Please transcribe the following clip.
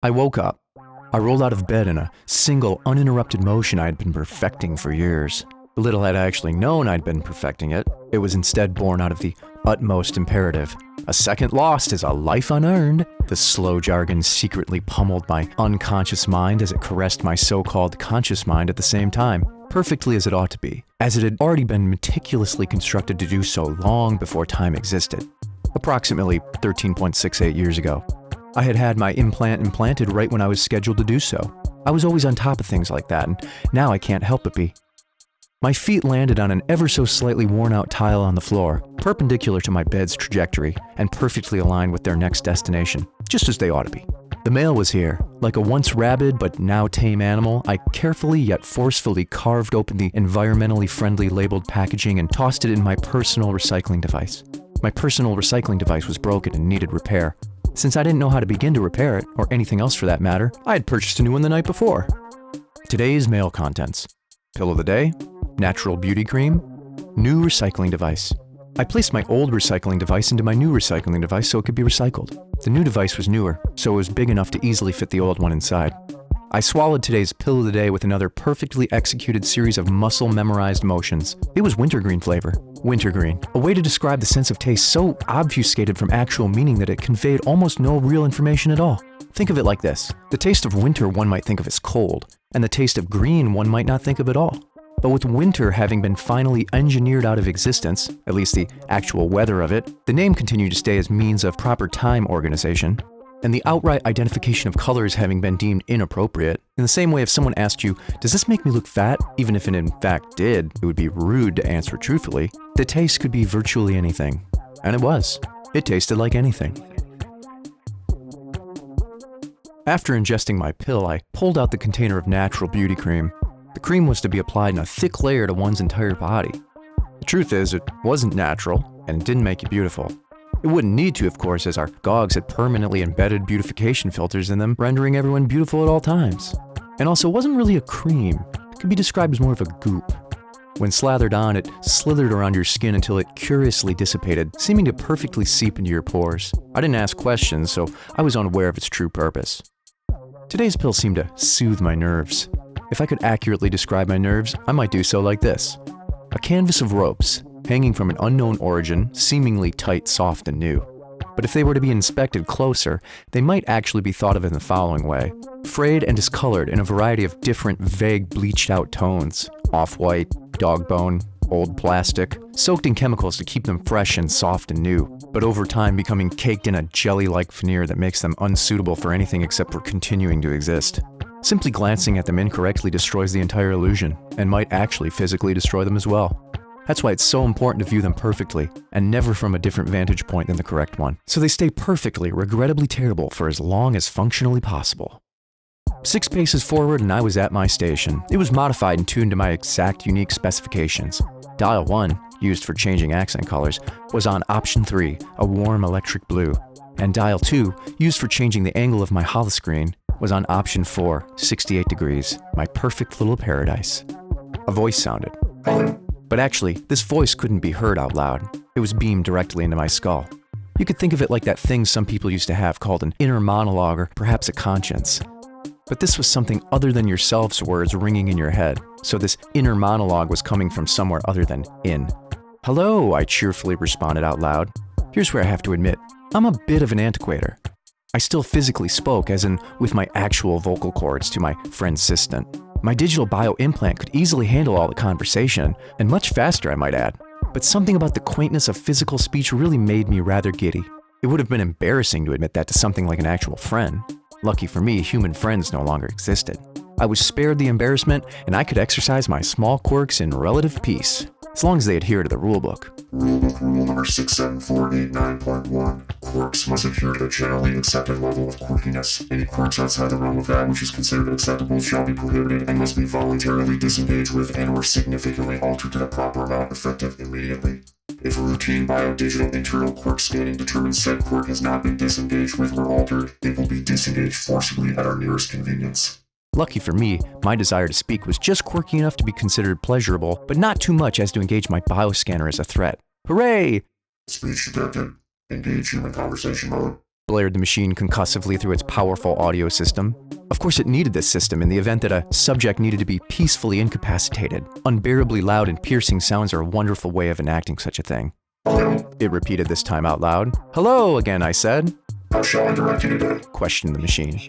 I woke up. I rolled out of bed in a single, uninterrupted motion I had been perfecting for years. Little had I actually known I'd been perfecting it. It was instead born out of the utmost imperative. A second lost is a life unearned. The slow jargon secretly pummeled my unconscious mind as it caressed my so-called conscious mind at the same time, perfectly as it ought to be, as it had already been meticulously constructed to do so long before time existed. Approximately 13.68 years ago. I had had my implant implanted right when I was scheduled to do so. I was always on top of things like that, and now I can't help but be. My feet landed on an ever so slightly worn out tile on the floor, perpendicular to my bed's trajectory, and perfectly aligned with their next destination, just as they ought to be. The mail was here. Like a once rabid but now tame animal, I carefully yet forcefully carved open the environmentally friendly labeled packaging and tossed it in my personal recycling device. My personal recycling device was broken and needed repair. Since I didn't know how to begin to repair it, or anything else for that matter, I had purchased a new one the night before. Today's mail contents. Pill of the day, natural beauty cream, new recycling device. I placed my old recycling device into my new recycling device so it could be recycled. The new device was newer, so it was big enough to easily fit the old one inside. I swallowed today's pill of the day with another perfectly executed series of muscle-memorized motions. It was wintergreen flavor. Wintergreen, a way to describe the sense of taste so obfuscated from actual meaning that it conveyed almost no real information at all. Think of it like this. The taste of winter one might think of as cold, and the taste of green one might not think of at all. But with winter having been finally engineered out of existence, at least the actual weather of it, the name continued to stay as means of proper time organization, and the outright identification of colors having been deemed inappropriate. In the same way, if someone asked you, does this make me look fat? Even if it in fact did, it would be rude to answer truthfully. The taste could be virtually anything. And it was. It tasted like anything. After ingesting my pill, I pulled out the container of natural beauty cream. The cream was to be applied in a thick layer to one's entire body. The truth is, it wasn't natural, and it didn't make you beautiful. It wouldn't need to, of course, as our gogs had permanently embedded beautification filters in them, rendering everyone beautiful at all times. And also, it wasn't really a cream. It could be described as more of a goop. When slathered on, it slithered around your skin until it curiously dissipated, seeming to perfectly seep into your pores. I didn't ask questions, so I was unaware of its true purpose. Today's pill seemed to soothe my nerves. If I could accurately describe my nerves, I might do so like this. A canvas of ropes, hanging from an unknown origin, seemingly tight, soft, and new. But if they were to be inspected closer, they might actually be thought of in the following way. Frayed and discolored in a variety of different, vague, bleached-out tones. Off-white, dog bone, old plastic, soaked in chemicals to keep them fresh and soft and new, but over time becoming caked in a jelly-like veneer that makes them unsuitable for anything except for continuing to exist. Simply glancing at them incorrectly destroys the entire illusion, and might actually physically destroy them as well. That's why it's so important to view them perfectly, and never from a different vantage point than the correct one, so they stay perfectly, regrettably terrible for as long as functionally possible. 6 paces forward and I was at my station. It was modified and tuned to my exact unique specifications. Dial 1, used for changing accent colors, was on option 3, a warm electric blue, and dial 2, used for changing the angle of my holoscreen, was on option 4, 68 degrees, my perfect little paradise. A voice sounded. But actually, this voice couldn't be heard out loud. It was beamed directly into my skull. You could think of it like that thing some people used to have called an inner monologue or perhaps a conscience. But this was something other than yourself's words ringing in your head, so this inner monologue was coming from somewhere other than in. Hello, I cheerfully responded out loud. Here's where I have to admit, I'm a bit of an antiquator. I still physically spoke, as in with my actual vocal cords, to my friend's assistant. My digital bio-implant could easily handle all the conversation, and much faster I might add. But something about the quaintness of physical speech really made me rather giddy. It would have been embarrassing to admit that to something like an actual friend. Lucky for me, human friends no longer existed. I was spared the embarrassment, and I could exercise my small quirks in relative peace, as long as they adhere to the rulebook. Rulebook rule number 67489.1. Quirks must adhere to the generally accepted level of quirkiness. Any quirks outside the realm of that which is considered acceptable shall be prohibited and must be voluntarily disengaged with and/or significantly altered to the proper amount effective immediately. If a routine biodigital internal quirk scanning determines said quirk has not been disengaged with or altered, it will be disengaged forcibly at our nearest convenience. Lucky for me, my desire to speak was just quirky enough to be considered pleasurable, but not too much as to engage my bioscanner as a threat. Hooray! Speech detected. Engage human conversation mode. blared the machine concussively through its powerful audio system. Of course, it needed this system in the event that a subject needed to be peacefully incapacitated. Unbearably loud and piercing sounds are a wonderful way of enacting such a thing. Hello? It repeated this time out loud. "Hello again," I said. How shall I direct you today? Questioned the machine.